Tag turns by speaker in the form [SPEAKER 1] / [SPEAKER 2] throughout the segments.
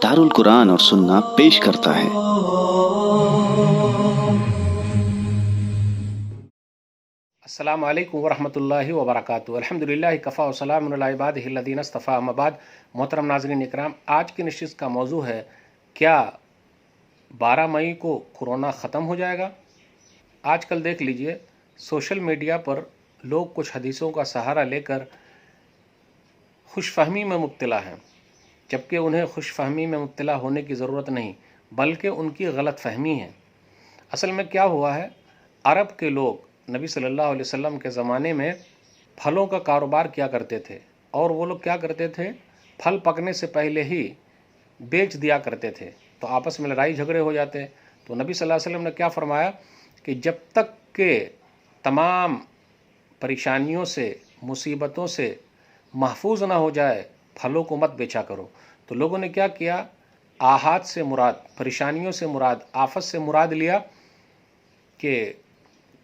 [SPEAKER 1] दारुल कुरान और सुन्ना पेश करता है।
[SPEAKER 2] अस्सलामु अलैकुम वरहमतुल्लाहि वबरकातुहू। अल्हम्दुलिल्लाहि कफ़ा व सलामुन अला इबादिहि अल्लज़ीना इस्तफ़ा, अम्मा बाद। मोहतरम नाज़रीन इकराम, आज की नशिस्त का मौजू है, क्या 12 मई को कोरोना ख़त्म हो जाएगा? आजकल देख लीजिए, सोशल मीडिया पर लोग कुछ हदीसों का सहारा लेकर खुशफहमी में मुब्तला हैं, जबकि उन्हें खुशफहमी में मुब्तला होने की ज़रूरत नहीं, बल्कि उनकी गलत फहमी है। असल में क्या हुआ है, अरब के लोग नबी सल्लल्लाहु अलैहि वसल्लम के ज़माने में फलों का कारोबार किया करते थे, और वो लोग क्या करते थे, फल पकने से पहले ही बेच दिया करते थे, तो आपस में लड़ाई झगड़े हो जाते। तो नबी सल्लल्लाहु अलैहि वसल्लम ने क्या फरमाया कि जब तक के तमाम परेशानियों से, मुसीबतों से महफूज ना हो जाए, फलों को मत बेचा करो। तो लोगों ने क्या किया, आहात से मुराद, परेशानियों से मुराद, आफत से मुराद लिया कि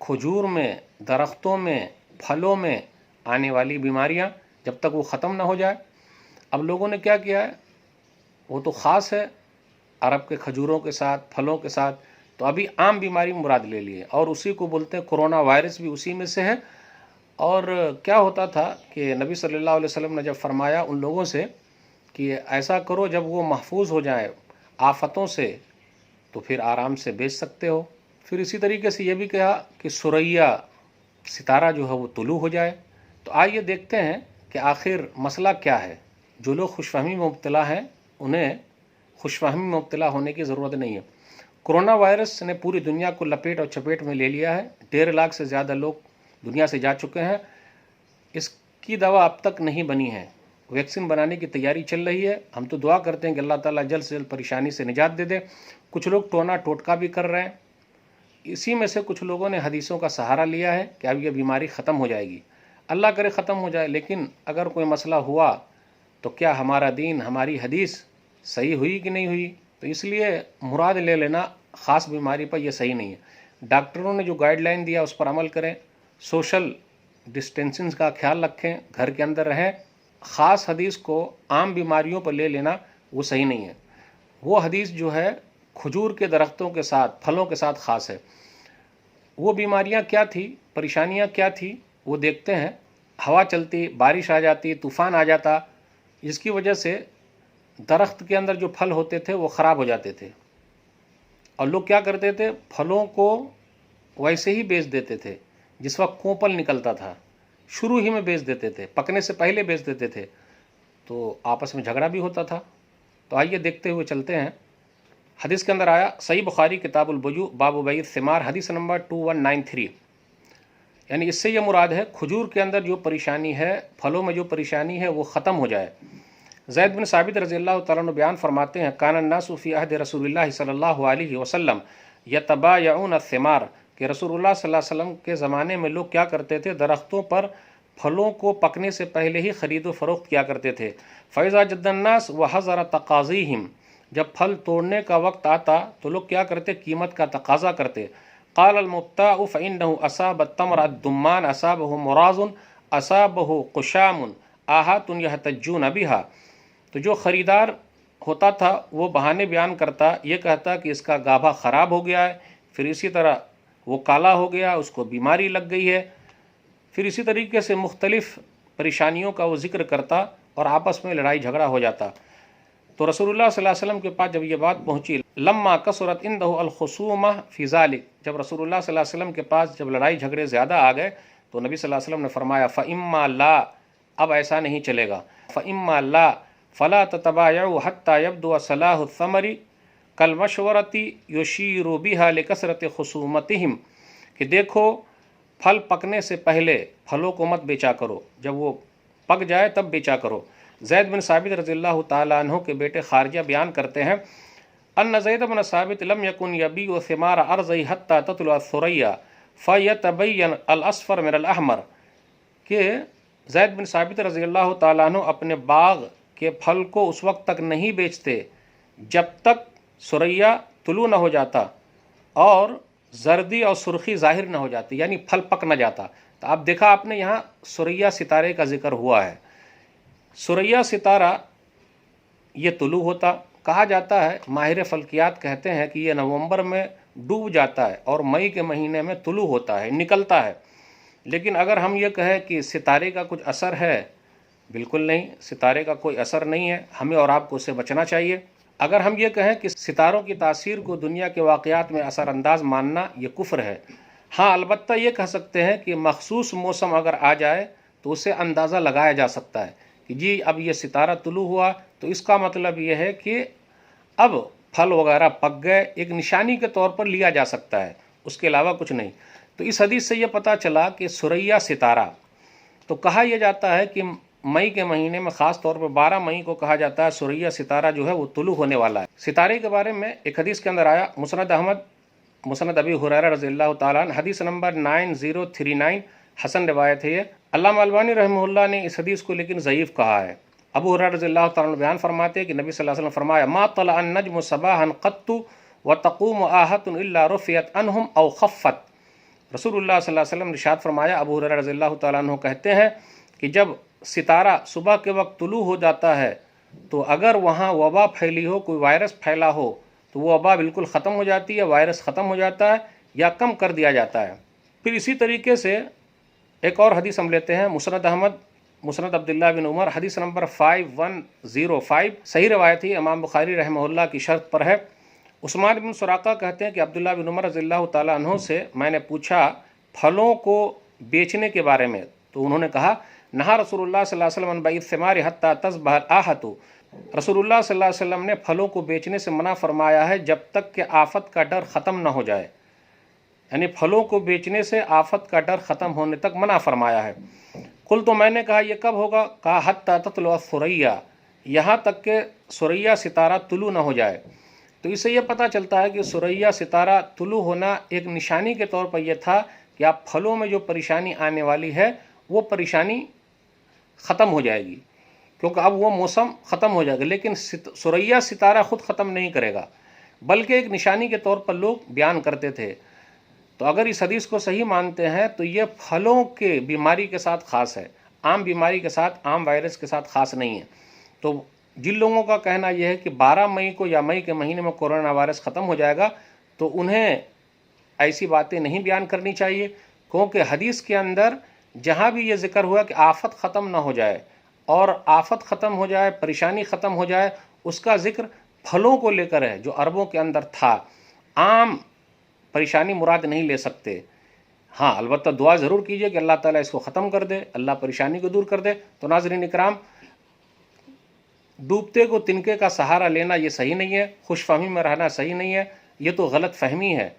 [SPEAKER 2] खजूर में, दरख्तों में, फलों में आने वाली बीमारियां जब तक वो ख़त्म ना हो जाए। अब लोगों ने क्या किया है, वो तो ख़ास है अरब के खजूरों के साथ, फलों के साथ, तो अभी आम बीमारी मुराद ले लिए, और उसी को बोलते हैं कोरोना वायरस, भी उसी में से है। और क्या होता था कि नबी सल्लल्लाहु अलैहि वसल्लम ने जब फरमाया उन लोगों से कि ऐसा करो, जब वो महफूज हो जाए आफतों से तो फिर आराम से बेच सकते हो। फिर इसी तरीके से ये भी कहा कि सुरैया, सितारा जो है वो तुलू हो जाए। तो आइए देखते हैं कि आखिर मसला क्या है। जो लोग खुशफहमी में मुब्तला हैं, उन्हें खुशफहमी में मुब्तला होने की ज़रूरत नहीं है। कोरोना वायरस ने पूरी दुनिया को लपेट और चपेट में ले लिया है। 1.5 लाख से ज़्यादा लोग दुनिया से जा चुके हैं। इसकी दवा अब तक नहीं बनी है, वैक्सीन बनाने की तैयारी चल रही है। हम तो दुआ करते हैं कि अल्लाह ताला जल्द से जल्द परेशानी से निजात दे दे। कुछ लोग टोना टोटका भी कर रहे हैं। इसी में से कुछ लोगों ने हदीसों का सहारा लिया है कि अब यह बीमारी ख़त्म हो जाएगी। अल्लाह करे ख़त्म हो जाए, लेकिन अगर कोई मसला हुआ तो क्या हमारा दीन, हमारी हदीस सही हुई कि नहीं हुई? तो इसलिए मुराद ले लेना ख़ास बीमारी पर यह सही नहीं है। डॉक्टरों ने जो गाइडलाइन दिया उस पर अमल करें, सोशल डिस्टेंसिंग का ख्याल रखें, घर के अंदर रहें। ख़ास हदीस को आम बीमारियों पर ले लेना वो सही नहीं है। वो हदीस जो है खजूर के दरख्तों के साथ, फलों के साथ ख़ास है। वो बीमारियां क्या थी, परेशानियां क्या थी, वो देखते हैं। हवा चलती, बारिश आ जाती, तूफ़ान आ जाता, जिसकी वजह से दरख्त के अंदर जो फल होते थे वो ख़राब हो जाते थे, और लोग क्या करते थे, फलों को वैसे ही बेच देते थे। जिस वक्त कोंपल निकलता था शुरू ही में बेच देते थे, पकने से पहले बेच देते थे, तो आपस में झगड़ा भी होता था। तो आइए देखते हुए चलते हैं। हदीस के अंदर आया, सही बुखारी किताबुल बुजू बाबु बैत सिमार, हदीस नंबर 2193। यानी इससे यह मुराद है, खजूर के अंदर जो परेशानी है, फलों में जो परेशानी है, वो ख़त्म हो जाए। ज़ैद बिन साबित रज़ियल्लाहु तआला अन्हु बयान फरमाते हैं, कान अन्नासु फ़ी अहद रसूलिल्लाह सल्लल्लाहु अलैहि वसल्लम यतबायउन अस्सिमार, कि रसूलुल्लाह सल्लल्लाहु अलैहि वसल्लम के ज़माने में लोग क्या करते थे, दरख्तों पर फलों को पकने से पहले ही ख़रीदो फ़रोख्त किया करते थे। फ़ैज़ा जद्दन्नास व हज़रा तक़ाज़ीहिम, जब फल तोड़ने का वक्त आता तो लोग क्या करते, कीमत का तकाजा करते। क़ाल अल-मुब्ताउ फ़इन्नहु असाब तमर अद-दुम्मान असाबहु मुराज़ुन असाबहु क़ुशामुन आहातुन यहतज्जून बिहा। तो जो ख़रीदार होता था वो बहाने बयान करता, ये कहता कि इसका गाभा ख़राब हो गया है, फिर इसी तरह वो काला हो गया, उसको बीमारी लग गई है, फिर इसी तरीके से मुख्तलिफ़ परेशानियों का वो ज़िक्र करता, और आपस में लड़ाई झगड़ा हो जाता। तो रसूलुल्लाह सल्लल्लाहु अलैहि वसल्लम के पास जब ये बात पहुँची, लम्मा कसरत इंदहु अल-खुसूमा फ़ी ज़ालिक, जब रसूलुल्लाह सल्लल्लाहु अलैहि वसल्लम के पास जब लड़ाई झगड़े ज़्यादा आ गए, तो नबी सल्लल्लाहु अलैहि वसल्लम ने फरमाया, फ़इम्मा ला, अब ऐसा नहीं चलेगा, फ़इम्मा ला फ़ला ततबायउ हत्ता यब्दु सलाहु समरी कल मशवरती युशीरु बिहा लिकसरत खुसूमतिहिम, कि देखो, फल पकने से पहले फलों को मत बेचा करो, जब वो पक जाए तब बेचा करो। ज़ैद बिन साबित रज़ियल्लाहु ताला अन्हु के बेटे खारिजा बयान करते हैं, अन्न ज़ैद बिन साबित लम यकुन यबीउ सिमार अर्ज़ी हत्ता ततलु सुरैया फ़यतबय्यन अल-अस्फ़र मिनल अहमर, कि ज़ैद बिन साबित रज़ियल्लाहु ताला अन्हु अपने बाग के फल को उस वक्त तक नहीं बेचते जब तक सुरैया तुलू न हो जाता और जर्दी और सुर्खी ज़ाहिर न हो जाती, यानी फल पक न जाता। तो आप देखा आपने यहाँ सुरैया सितारे का जिक्र हुआ है। सुरैया सितारा ये तुलू होता, کہا جاتا ہے، ماہر فلکیات کہتے ہیں کہ یہ نومبر میں ڈوب جاتا ہے اور مئی کے مہینے میں طلوع ہوتا ہے، نکلتا ہے۔ لیکن اگر ہم یہ کہیں کہ ستارے کا کچھ اثر ہے، بالکل نہیں، ستارے کا کوئی اثر نہیں ہے، ہمیں اور آپ کو اس سے بچنا چاہیے۔ اگر ہم یہ کہیں کہ ستاروں کی تاثیر کو دنیا کے واقعات میں اثر انداز ماننا، یہ کفر ہے۔ ہاں، البتہ یہ کہہ سکتے ہیں کہ مخصوص موسم اگر آ جائے تو اسے اندازہ لگایا جا سکتا ہے کہ جی اب یہ ستارہ طلوع ہوا تو اس کا مطلب یہ ہے کہ اب پھل وغیرہ پک گئے، ایک نشانی کے طور پر لیا جا سکتا ہے، اس کے علاوہ کچھ نہیں۔ تو اس حدیث سے یہ پتہ چلا کہ ثریا ستارہ، تو کہا یہ جاتا ہے کہ مئی کے مہینے میں خاص طور پر 12 مئی کو کہا جاتا ہے ثریا ستارہ جو ہے وہ طلوع ہونے والا ہے۔ ستارے کے بارے میں ایک حدیث کے اندر آیا، مسند احمد، مسند ابی ہریرہ رضی اللہ تعالیٰ عنہ، حدیث نمبر 9039، حسن روایت ہے یہ۔ علامہ البانی رحمہ اللہ نے اس حدیث کو لیکن ضعیف کہا ہے۔ ابو ہریرہ رضی اللہ تعالیٰ عنہ بیان فرماتے ہیں کہ نبی صلی اللہ علیہ وسلم فرمایا، ما طلع النجم صباحا قط وتقوم آہۃ الا رفعت عنہم او خفت۔ رسول اللہ صلی اللہ علیہ وسلم نے ارشاد فرمایا، ابو ہریرہ رضی اللہ تعالیٰ عنہ کہتے ہیں کہ جب ستارہ صبح کے وقت طلوع ہو جاتا ہے تو اگر وہاں وبا پھیلی ہو، کوئی وائرس پھیلا ہو، تو وہ وبا بالکل ختم ہو جاتی ہے، وائرس ختم ہو جاتا ہے یا کم کر دیا جاتا ہے۔ پھر اسی طریقے سے ایک اور حدیث ہم لیتے ہیں، مسند احمد، مسند عبداللہ بن عمر، حدیث نمبر 5105، صحیح روایت ہے، امام بخاری رحمہ اللہ کی شرط پر ہے۔ عثمان بن سراقہ کہتے ہیں کہ عبداللہ بن عمر رضی اللہ تعالیٰ عنہ سے میں نے پوچھا پھلوں کو بیچنے کے بارے میں، تو انہوں نے کہا، نہا رسول اللہ صلی اللہ علیہ وسلم عن بیع الثمار حتی تصبح الآحۃ، رسول اللہ صلی اللہ علیہ وسلم نے پھلوں کو بیچنے سے منع فرمایا ہے جب تک کہ آفت کا ڈر ختم نہ ہو جائے، یعنی پھلوں کو بیچنے سے آفت کا ڈر ختم ہونے تک منع فرمایا ہے۔ قل، تو میں نے کہا یہ کب ہوگا؟ کہا حتی تطلع الثریا، یہاں تک کہ ثریا ستارہ طلوع نہ ہو جائے۔ تو اس سے یہ پتہ چلتا ہے کہ ثریا ستارہ طلوع ہونا ایک نشانی کے طور پر یہ تھا کہ آپ پھلوں میں جو پریشانی آنے والی ہے وہ پریشانی ختم ہو جائے گی، کیونکہ اب وہ موسم ختم ہو جائے گا۔ لیکن ثریا ستارہ خود ختم نہیں کرے گا، بلکہ ایک نشانی کے طور پر لوگ بیان کرتے تھے۔ تو اگر اس حدیث کو صحیح مانتے ہیں تو یہ پھلوں کے بیماری کے ساتھ خاص ہے، عام بیماری کے ساتھ، عام وائرس کے ساتھ خاص نہیں ہے۔ تو جن لوگوں کا کہنا یہ ہے کہ 12 مئی کو یا مئی کے مہینے میں کورونا وائرس ختم ہو جائے گا، تو انہیں ایسی باتیں نہیں بیان کرنی چاہیے، کیونکہ حدیث کے اندر جہاں بھی یہ ذکر ہوا کہ آفت ختم نہ ہو جائے، اور آفت ختم ہو جائے، پریشانی ختم ہو جائے، اس کا ذکر پھلوں کو لے کر ہے جو عربوں کے اندر تھا۔ عام پریشانی مراد نہیں لے سکتے۔ ہاں، البتہ دعا ضرور کیجئے کہ اللہ تعالیٰ اس کو ختم کر دے، اللہ پریشانی کو دور کر دے۔ تو ناظرین اکرام، ڈوبتے کو تنکے کا سہارا لینا یہ صحیح نہیں ہے، خوش فہمی میں رہنا صحیح نہیں ہے، یہ تو غلط فہمی ہے،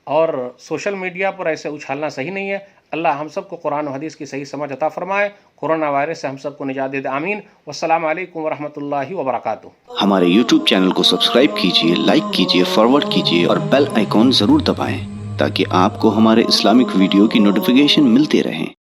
[SPEAKER 2] اور سوشل میڈیا پر ایسے اچھالنا صحیح نہیں ہے۔ اللہ ہم سب کو قرآن و حدیث کی صحیح سمجھ عطا فرمائے، کورونا وائرس سے ہم سب کو نجات دے دے، آمین۔ والسلام علیکم ورحمۃ اللہ وبرکاتہ۔
[SPEAKER 1] ہمارے YouTube چینل کو سبسکرائب کیجئے، لائک کیجئے، فارورڈ کیجئے اور بیل آئیکن ضرور دبائیں تاکہ آپ کو ہمارے اسلامک ویڈیو کی نوٹیفیکیشن ملتے رہیں۔